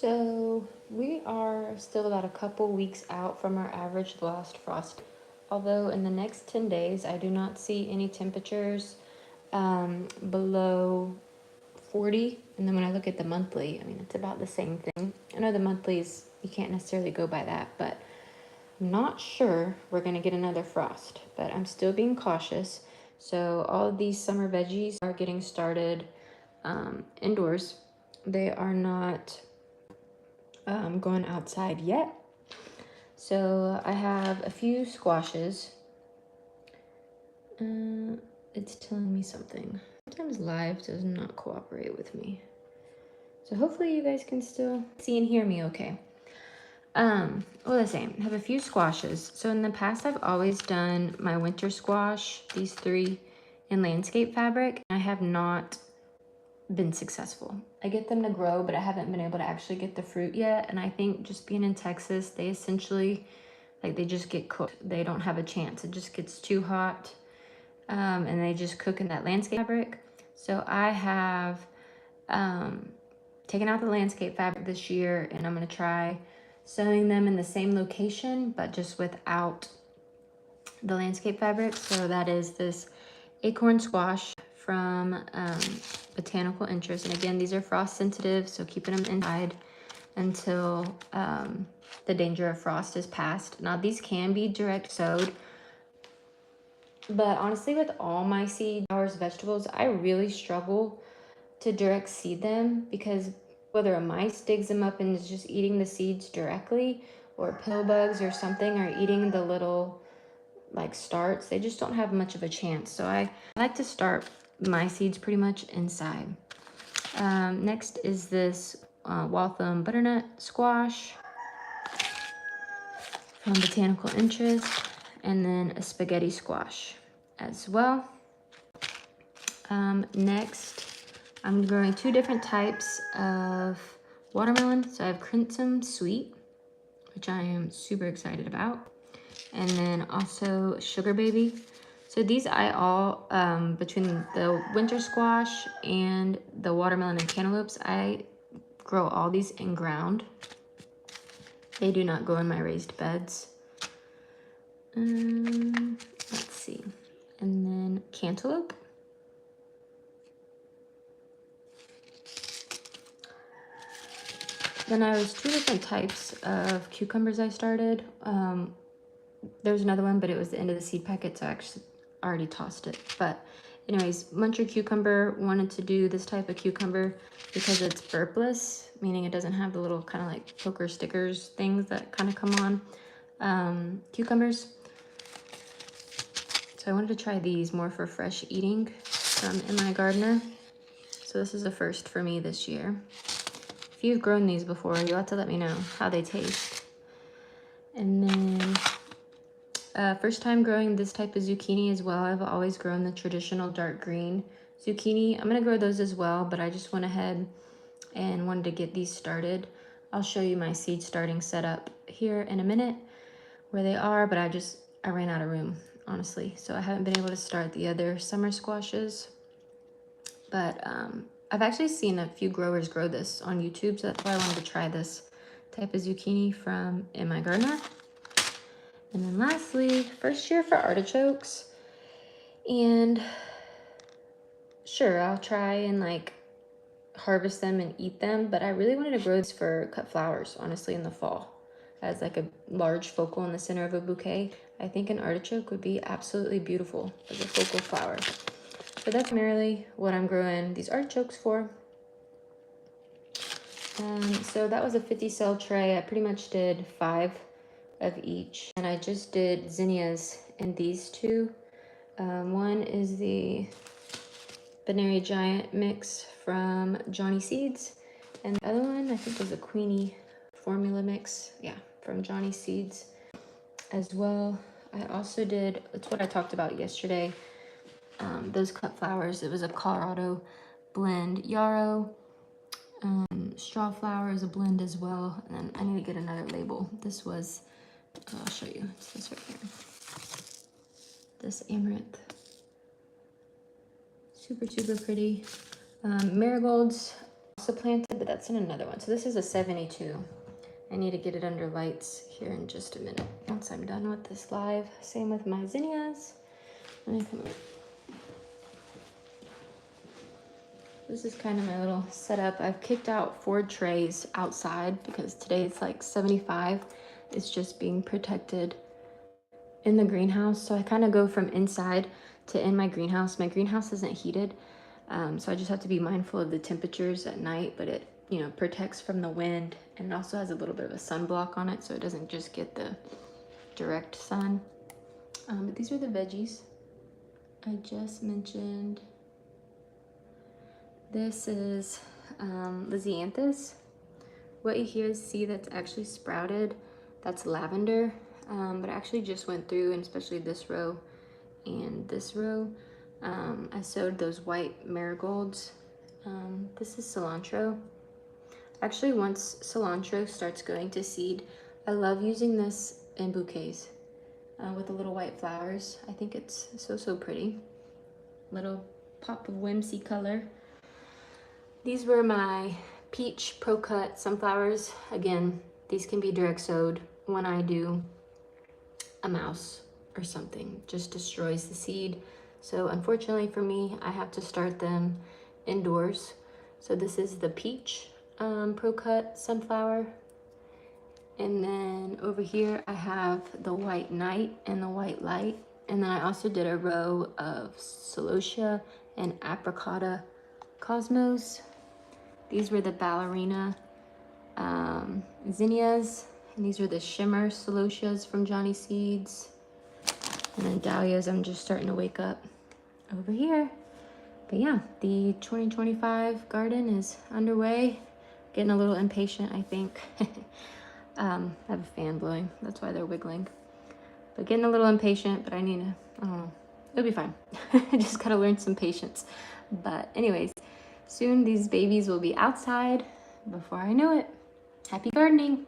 So we are still about a couple weeks out from our average last frost. Although in the next 10 days, I do not see any temperatures below 40. And then when I look at the monthly, I mean, it's about the same thing. I know the monthlies, you can't necessarily go by that, but I'm not sure we're going to get another frost, but I'm still being cautious. So all of these summer veggies are getting started indoors. They are not going outside yet. So I have a few squashes. It's telling me something. Sometimes live does not cooperate with me. So hopefully you guys can still see and hear me okay. Well, the same. I have a few squashes. So in the past, I've always done my winter squash, these three, in landscape fabric. I have not been successful. I get them to grow, but I haven't been able to actually get the fruit yet. And I think just being in Texas, they essentially, like, they just get cooked. They don't have a chance. It just gets too hot, and they just cook in that landscape fabric. So I have taken out the landscape fabric this year, and I'm gonna try sewing them in the same location, but just without the landscape fabric. So that is this acorn squash from Botanical Interest. And again, these are frost sensitive, so keeping them inside until the danger of frost is past. Now these can be direct sowed, but honestly with all my seed, flowers, vegetables, I really struggle to direct seed them, because whether a mice digs them up and is just eating the seeds directly, or pill bugs or something are eating the little like starts, they just don't have much of a chance. So I like to start my seeds pretty much inside. Next is this Waltham butternut squash from Botanical Interest, and then a spaghetti squash as well. Next, I'm growing two different types of watermelon. So I have Crimson Sweet, which I am super excited about, and then also Sugar Baby. So these I all, between the winter squash and the watermelon and cantaloupes, I grow all these in ground. They do not go in my raised beds. Let's see. And then cantaloupe. Then I was two different types of cucumbers I started. There's another one, but it was the end of the seed packet, so I actually already tossed it. But anyways, Muncher cucumber, wanted to do this type of cucumber because it's burpless, meaning it doesn't have the little kind of like poker stickers things that kind of come on cucumbers. So I wanted to try these more for fresh eating from In My Gardener. So this is a first for me this year. If you've grown these before, you'll have to let me know how they taste. And then first time growing this type of zucchini as well. I've always grown the traditional dark green zucchini. I'm gonna grow those as well, but I just went ahead and wanted to get these started. I'll show you my seed starting setup here in a minute where they are, but I ran out of room, honestly. So I haven't been able to start the other summer squashes. But I've actually seen a few growers grow this on YouTube, so that's why I wanted to try this type of zucchini from In My Gardener. And then lastly, first year for artichokes. And sure, I'll try and like harvest them and eat them, but I really wanted to grow this for cut flowers, honestly, in the fall. As like a large focal in the center of a bouquet. I think an artichoke would be absolutely beautiful as a focal flower. So that's primarily what I'm growing these artichokes for. So that was a 50 cell tray. I pretty much did 5 of each. And I just did zinnias in these two. One is the Binary Giant mix from Johnny Seeds. And the other one I think was a Queenie formula mix. Yeah, from Johnny Seeds as well. I also did, it's what I talked about yesterday. Those cut flowers. It was a Colorado blend yarrow. Straw flower is a blend as well. And then I need to get another label. This was, I'll show you. It's this right here. This amaranth. Super, super pretty. Marigolds also planted, but that's in another one. So this is a 72. I need to get it under lights here in just a minute once I'm done with this live. Same with my zinnias. Let me come over. This is kind of my little setup. I've kicked out 4 trays outside because today it's like 75. It's just being protected in the greenhouse. So I kind of go from inside to in my greenhouse. My greenhouse isn't heated, so I just have to be mindful of the temperatures at night, but it, you know, protects from the wind, and it also has a little bit of a sunblock on it so it doesn't just get the direct sun. But these are the veggies I just mentioned. This is Lysianthus. What you here see that's actually sprouted, that's lavender, but I actually just went through, and especially this row and this row, I sowed those white marigolds. This is cilantro. Actually, once cilantro starts going to seed, I love using this in bouquets with the little white flowers. I think it's so pretty. Little pop of whimsy color. These were my peach pro cut sunflowers. Again, these can be direct sowed. When I do, a mouse or something just destroys the seed. So unfortunately for me, I have to start them indoors. So this is the peach pro cut sunflower. And then over here I have the white night and the white light. And then I also did a row of celosia and apricota cosmos. These were the ballerina zinnias, and these are the shimmer celosias from Johnny Seeds. And then dahlias, I'm just starting to wake up over here. But yeah, the 2025 garden is underway. Getting a little impatient, I think. I have a fan blowing, that's why they're wiggling. But getting a little impatient, but I need to, I don't know, it'll be fine. I just gotta learn some patience. But anyways, soon these babies will be outside before I know it. Happy gardening.